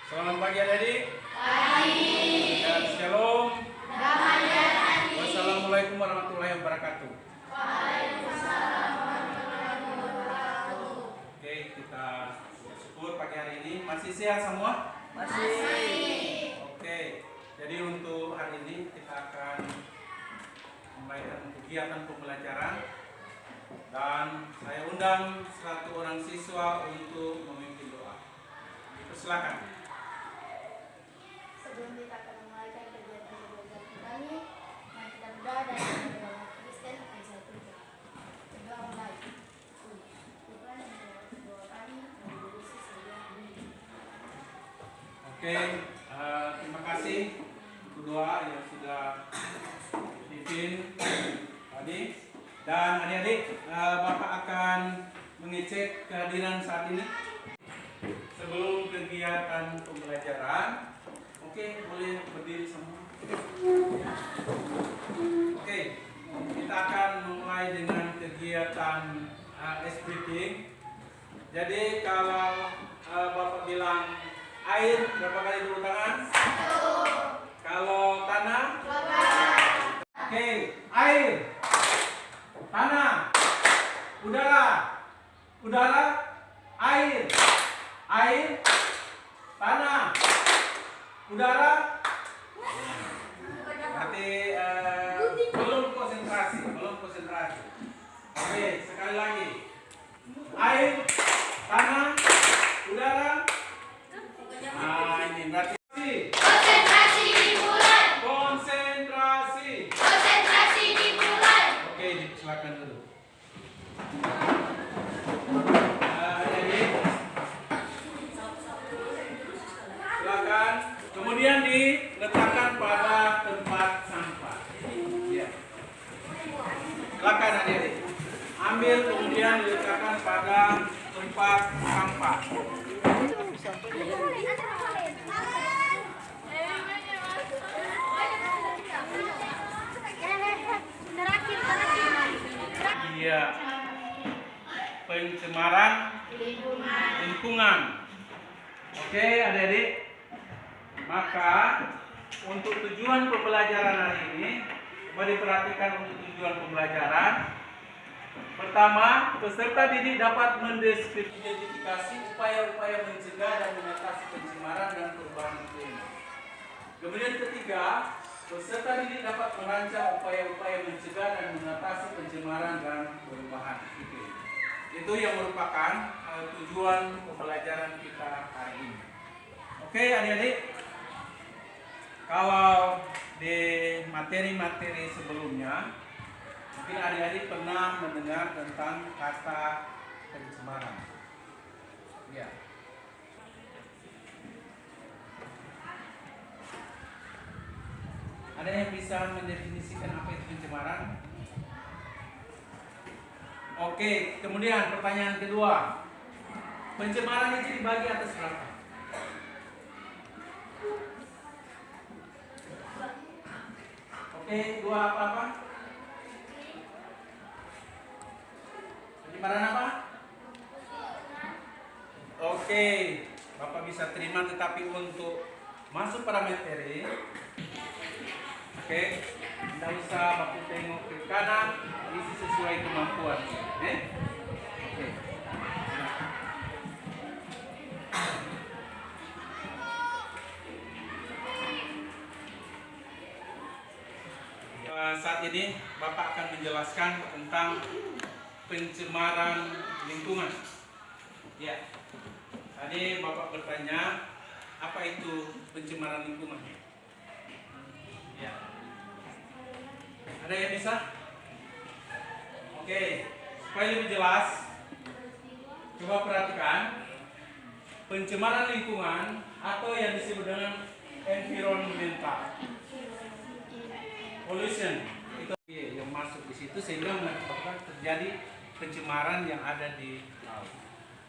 Selamat pagi adik-adik. Pagi. Dan shalom. Damai dan adil. Wassalamualaikum warahmatullahi wabarakatuh. Waalaikumsalam warahmatullahi wabarakatuh. Oke, kita bersyukur pagi hari ini masih sehat semua? Masih. Oke, jadi untuk hari ini kita akan memulaikan kegiatan pembelajaran dan saya undang satu orang siswa untuk memimpin doa. Silakan. Sebelum kita akan memulaikan kegiatan pembelajaran kami, mari kita berdoa dan berdoa Kristen akan saya tujuh. Berdoa mulai. Tuhan yang menjawab doa kami, menjadi Yesus yang amin. Oke, terima kasih untuk doa yang sudah dipimpin tadi. Dan adik-adik, Bapak akan mengecek kehadiran saat ini sebelum kegiatan pembelajaran. Oke, boleh berdiri semua. Oke, kita akan mulai dengan kegiatan SPP. Jadi kalau Bapak bilang air, berapa kali tepuk tangan? 1. Kalau tanah? 2. Oke, air, tanah, udara, udara, air, air, tanah, udara. Berarti belum konsentrasi. Oke, sekali lagi. Air, tanah, udara. Nah, ini berarti Konsentrasi dimulai. konsentrasi. Konsentrasi dimulai. Oke, silakan dulu. Jadi silakan. Kemudian diletakkan pada tempat sampah. Ya. Silakan adik-adik. Ambil kemudian diletakkan pada tempat sampah. Iya. Pencemaran lingkungan. Oke, adik-adik. Maka untuk tujuan pembelajaran hari ini, coba diperhatikan untuk tujuan pembelajaran. Pertama, peserta didik dapat mendeskripsifikasi upaya-upaya mencegah dan mengatasi pencemaran dan perubahan iklim. Kemudian ketiga, peserta didik dapat merancang upaya-upaya mencegah dan mengatasi pencemaran dan perubahan iklim. Itu yang merupakan tujuan pembelajaran kita hari ini. Oke, adik-adik. Kalau di materi-materi sebelumnya, mungkin adik-adik pernah mendengar tentang kata pencemaran. Ya. Ada yang bisa mendefinisikan apa itu pencemaran? Oke, kemudian pertanyaan kedua. Pencemaran itu dibagi atas berapa? Oke, dua apa-apa? Pencemaran apa? Oke, Bapak bisa terima, tetapi untuk masuk pada materi, oke, tidak usah Bapak tengok ke kanan, isi sesuai kemampuan. Oke. Saat ini Bapak akan menjelaskan tentang pencemaran lingkungan. Ya. Tadi Bapak bertanya, apa itu pencemaran lingkungan? Ya. Ada yang bisa? Oke, supaya lebih jelas, coba perhatikan pencemaran lingkungan atau yang disebut dengan environmental pollution itu yang masuk di situ sehingga menyebabkan terjadi pencemaran yang ada di laut.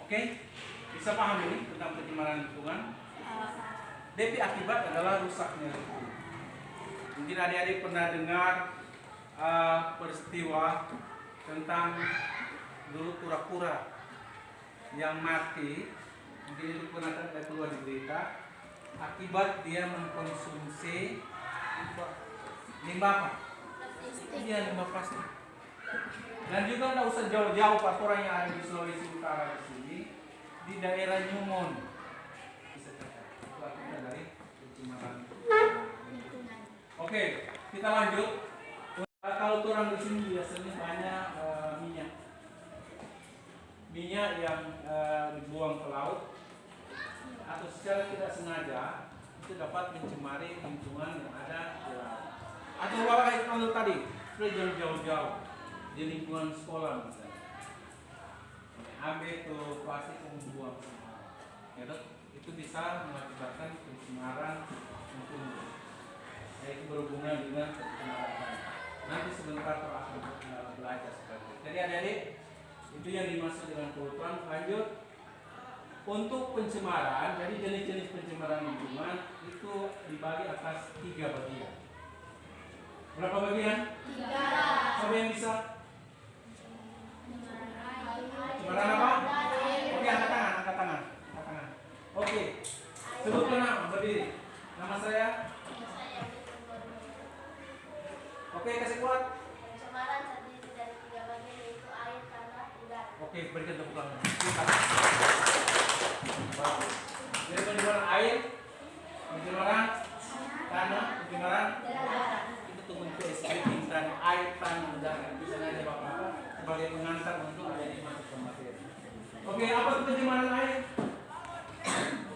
Oke, bisa paham ini tentang pencemaran lingkungan? DP akibat adalah rusaknya lingkungan. Mungkin adik-adik pernah dengar peristiwa tentang dulu kura-kura yang mati, mungkin itu pernah keluar di berita, akibat dia mengkonsumsi limbah apa? Iya, limbah plastik. Dan juga tidak usah jauh-jauh kotoran yang ada di Sulawesi Utara di sini, di daerah Nyumon. Bisa cacat. Itu akibat dari pencemaran. Oke, kita lanjut. Kalau orang di sini biasanya banyak minyak yang dibuang ke laut atau secara tidak sengaja itu dapat mencemari lingkungan yang ada di laut. Atau kayak kalau tadi sudah jauh-jauh di lingkungan sekolah misalnya, ambil tuh plastik yang dibuang sembarangan, itu bisa mengakibatkan pencemaran lingkungan. Yaitu berhubungan dengan pencemaran. Nanti sebentar kita akan belajar seperti itu. Jadi adik-adik, itu yang dimaksud dengan polutan. Lanjut. Untuk pencemaran, jadi jenis-jenis pencemaran lingkungan itu dibagi atas 3 bagian. Berapa bagian? 3. Siapa yang bisa? Pencemaran apa? Oke, angkat tangan. Oke. Sebutkan nama, berdiri. Nama saya. Oke, kasih kuat. Pencemaran terdiri dari 3 bagian yaitu air, tanah, udara. Oke, berikan tepuk tangan. Jadi pencemaran air, pencemaran tanah, pencemaran itu tuh bentuk SPT dan air, tanah, udara. Bisa aja bapak-bapak sebagai pengantar untuk adik masuk ke materi. Oke, apa itu pencemaran air?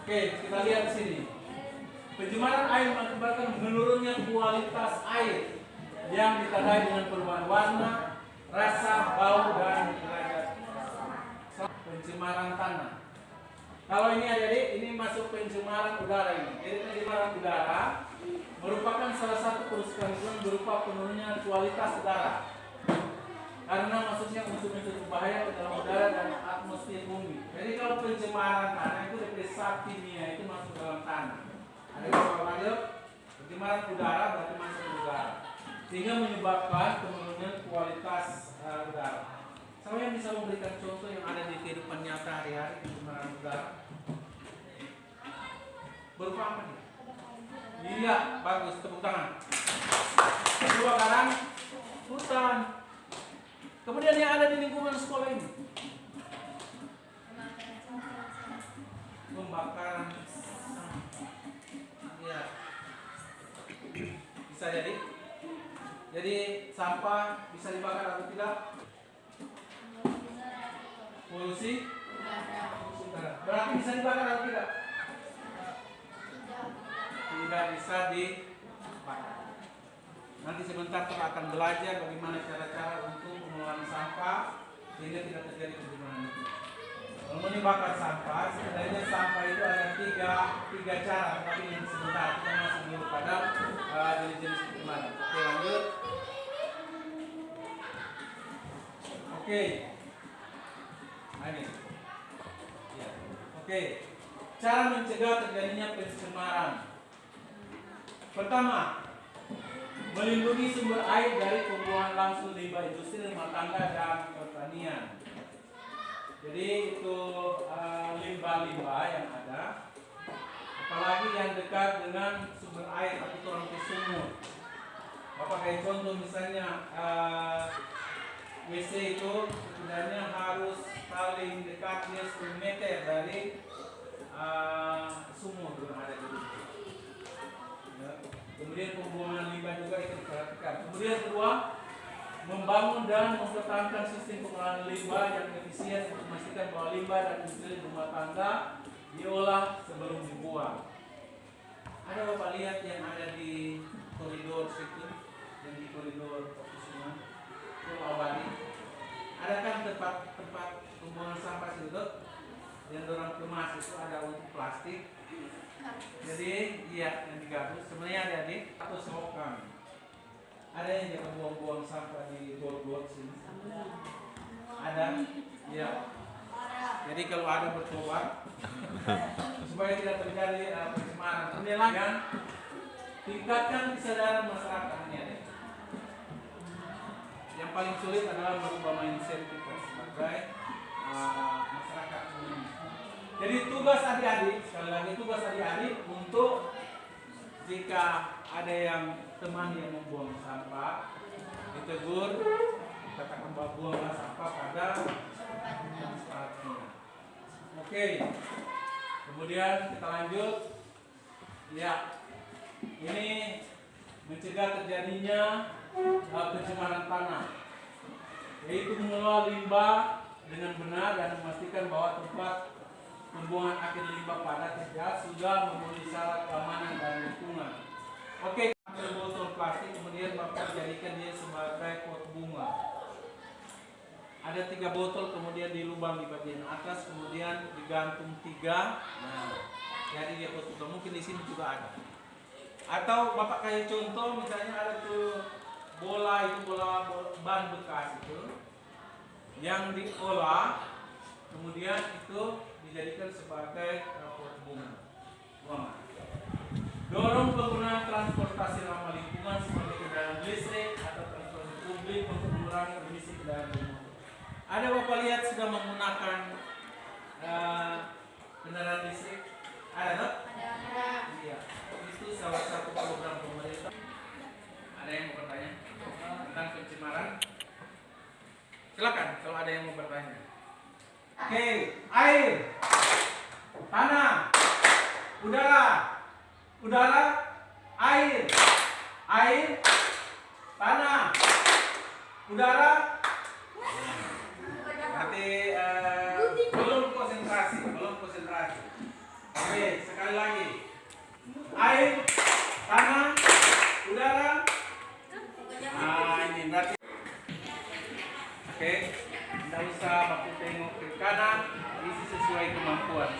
Oke, kita lihat di sini. Pencemaran air mengakibatkan menurunnya kualitas air yang ditandai dengan perubahan warna, rasa, bau, dan derajat. Pencemaran tanah. Kalau ini adik-adik, ini masuk pencemaran udara ini. Jadi pencemaran udara merupakan salah satu kerusakan lingkungan berupa penurunnya kualitas udara. Karena maksudnya unsur-unsur berbahaya ke dalam udara dan atmosfer bumi. Jadi kalau pencemaran tanah itu depresi kimia itu masuk dalam tanah. Ada yang lanjut, pencemaran udara berarti masuk ke udara. Sehingga menyebabkan penurunan kualitas udara. Siapa yang bisa memberikan contoh yang ada di kehidupan nyata hari-hari pencemaran udara? Berupa apa nih? Iya, bagus, tepuk tangan. Kedua karang hutan. Kemudian yang ada di lingkungan sekolah ini, pembakaran sampah. Iya. Bisa jadi sampah bisa dibakar atau tidak? Polusi udara. Berarti bisa dibakar atau tidak? Tidak bisa dibakar. Nanti sebentar kita akan belajar bagaimana cara-cara untuk mengelola sampah sehingga tidak terjadi pencemaran lingkungan. Kalau mau dibakar sampah, sebenarnya sampah itu ada tiga cara, tapi yang sebentar kita masuk dulu pada jenis-jenis pencemaran. Oke, lanjut. Oke. Ini. Ya. Oke. Cara mencegah terjadinya pencemaran. Pertama, melindungi sumber air dari pembuangan langsung limbah industri, rumah tangga, dan pertanian. Jadi itu limbah-limbah yang ada, apalagi yang dekat dengan sumber air atau turun ke sumur. Bapak kayak contoh misalnya WC itu sebenarnya harus paling dekatnya 10 meter dari sumur yang ada di situ. Ya. Kemudian pembuangan limbah juga itu diperhatikan. Kemudian kedua, membangun dan mempertahankan sistem pengolahan limbah yang efisien untuk memastikan bahwa limbah dan industri rumah tangga diolah sebelum dibuang. Ada Bapak lihat yang ada di koridor situ, yang di koridor Kusuman, Pulau Bali. Ada kan tempat pembuangan sampah situ yang dorong kemas itu ada untuk plastik. Jadi iya yang digabung sebenarnya ada di atau selokan. Ada yang jangan buang-buang sampah di got-got sini. Ada, ya. Jadi kalau ada bertobat supaya tidak terjadi pencemaran. Kemudian lagi tingkatkan kesadaran masyarakat ini ada. Yang paling sulit adalah merubah mindset kita sebagai masyarakat umum. Jadi Jadi tugas adik-adik, sekali lagi tugas adik-adik untuk jika ada yang teman yang membuang sampah, ditegur, katakan bahwa buanglah sampah pada tempatnya. Oke. Kemudian kita lanjut. Ya, ini mencegah terjadinya pencemaran tanah, yaitu mengelola limbah dengan benar dan memastikan bahwa tempat pembuangan akhir limbah padat sudah memenuhi syarat keamanan dan lingkungan. Oke, ambil botol plastik kemudian Bapak jadikan dia sebagai pot bunga. Ada 3 botol kemudian dilubang di bagian atas, kemudian digantung 3. Nah, jadi dia pot bunga. Mungkin di sini juga ada. Atau Bapak kayak contoh misalnya ada tuh bola ban bekas itu yang diolah kemudian itu dijadikan sebagai pot bunga. Dorong penggunaan transportasi ramah lingkungan seperti kendaraan listrik atau transportasi publik untuk mengurangi emisi kendaraan bermotor. Ada Bapak lihat sudah menggunakan kendaraan listrik? Ada tak? Ada. Iya. Itu salah satu program pemerintah. Ada yang mau bertanya tentang pencemaran? Silakan kalau ada yang mau bertanya. Oke, air, tanah, udara, air, tanah, udara. Berarti belum konsentrasi. Oke, sekali lagi. Air, tanah, udara. Nah, ini berarti. Oke, tidak usah Bapak tengok ke kanan, isi sesuai kemampuan.